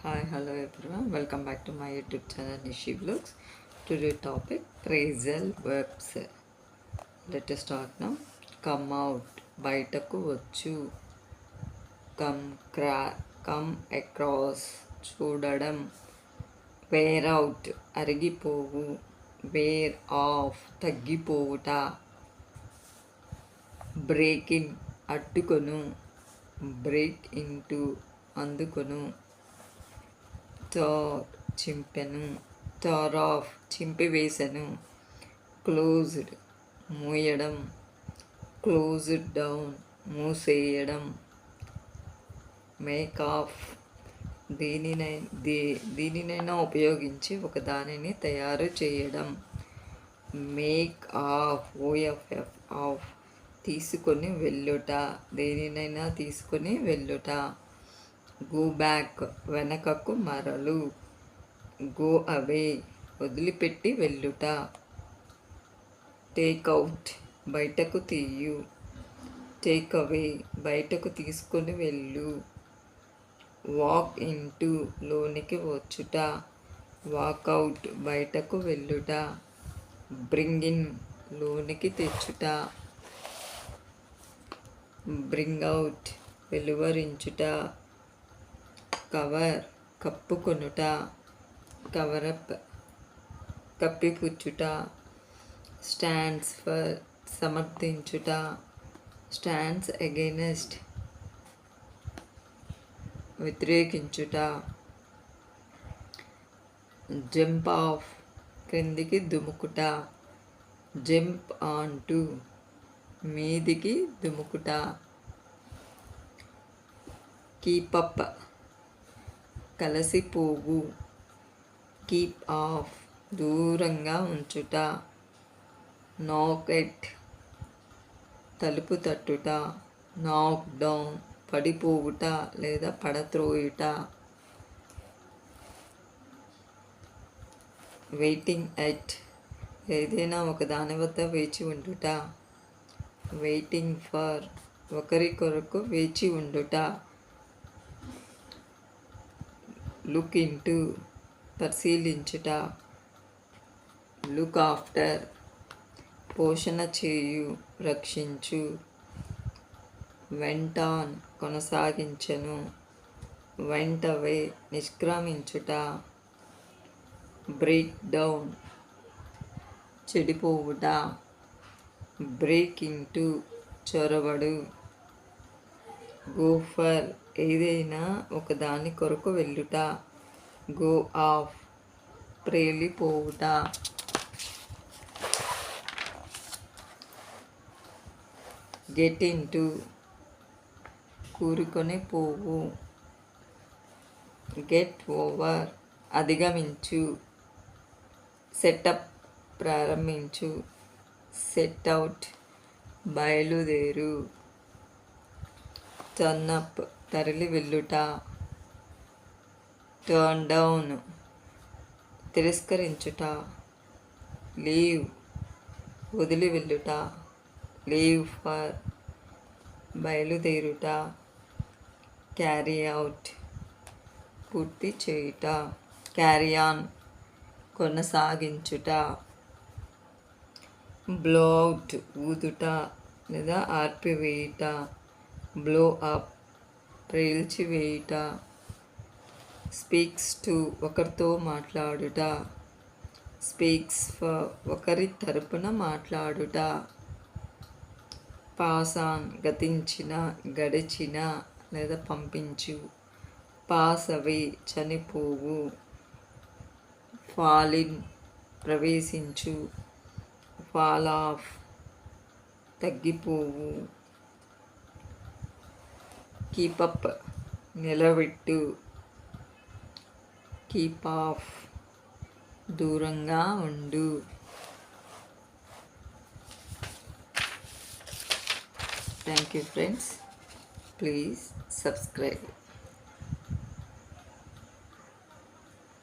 Hi, hello everyone. Welcome back to my YouTube channel Nishi Vlogs. Today topic phrasal verbs. Let us start now. Come out, బయటకు వచ్చు. Come across, చూడడం. Wear out, అరిగిపోవు. Wear off, తగ్గిపోవుట. Break in, అడ్డుకొను. Break into, అందుకొను. Tore, చింపెను. Tore off, చింపివేసెను. Closed, మూయడం. Closed down, మూసేయడం. Make off, దీనినైనా ఉపయోగించి ఒక దానిని తయారు చేయడం. Make of, OFF of, తీసుకొని వెళ్ళుట, దేనినైనా తీసుకొని వెళ్ళుట. గో బ్యాక్, వెనకకు మరలు. గో అవే, వదిలిపెట్టి వెళ్ళుట. టేక్ అవుట్, బయటకు తీయు. టేక్ అవే, బయటకు తీసుకొని వెళ్ళు. వాక్ ఇంటూ, లోనికి వచ్చుట. వాకౌట్, బయటకు వెళ్ళుట. బ్రింగ్ ఇన్, లోనికి తెచ్చుట. బ్రింగ్ అవుట్, వెలువరించుట. కవర్, కప్పుకొనుట. కవరప్, కప్పిపుచ్చుట. స్టాండ్స్ ఫర్, సమర్థించుట. స్టాండ్స్ అగైనెస్ట్, వ్యతిరేకించుట. జంప్ ఆఫ్, క్రిందికి దుముకుట. జంప్ ఆన్ టు, మీదికి దుముకుట. కీపప్, కలసిపోవు. కీప్ ఆఫ్, దూరంగా ఉంచుట. నాక్ ఎట్, తలుపు తట్టుట. నాక్ డౌన్, పడిపోవుట లేదా పడత్రోయుట. వెయిటింగ్ ఎట్, ఏదైనా ఒక దాని వద్ద వేచి ఉండుట. వెయిటింగ్ ఫర్, ఒకరి కొరకు వేచి ఉండుట. లుక్ ఇంటూ, పరిశీలించుట. లుక్ ఆఫ్టర్, పోషణ చేయు, రక్షించు. వెంట్ ఆన్, కొనసాగించను. వెంట్ అవే, నిష్క్రమించుట. బ్రేక్ డౌన్, చెడిపోవుట. బ్రేక్ ఇంటూ, చొరబడు. గో ఫర్, ఏదైనా ఒక దాని కొరకు వెళ్ళుట. గో ఆఫ్, ప్రేలిపోవుట. గెట్ ఇంటూ, కూరుకొని పోవు. గెట్ ఓవర్, అధిగమించు. సెటప్, ప్రారంభించు. సెట్ అవుట్, బయలుదేరు. టర్న్ అప్, తరలి వెళ్ళుట. టర్న్ డౌన్, తిరస్కరించుట. లీవ్, వదిలి వెళ్ళుట. లీవ్ ఫర్, బయలుదేరుట. క్యారీ అవుట్, పూర్తి చేయుట. క్యారీ ఆన్, కొనసాగించుట. బ్లో అవుట్, ఊదుట లేదా ఆర్పివేయుట. బ్లో అప్, ప్రేల్చివేయుట. స్పీక్స్ టు, ఒకరితో మాట్లాడుట. స్పీక్స్ ఫర్, ఒకరి తరపున మాట్లాడుట. పాస్ ఆన్, గతించిన, గడిచిన లేదా పంపించు. పాస్ అవే, చనిపోవు. ఫాల్ ఇన్, ప్రవేశించు. ఫాల్ ఆఫ్, తగ్గిపోవు. కీపప్, నిలబెట్టు. కీప్ ఆఫ్, దూరంగా ఉండు. Thank you friends. Please subscribe.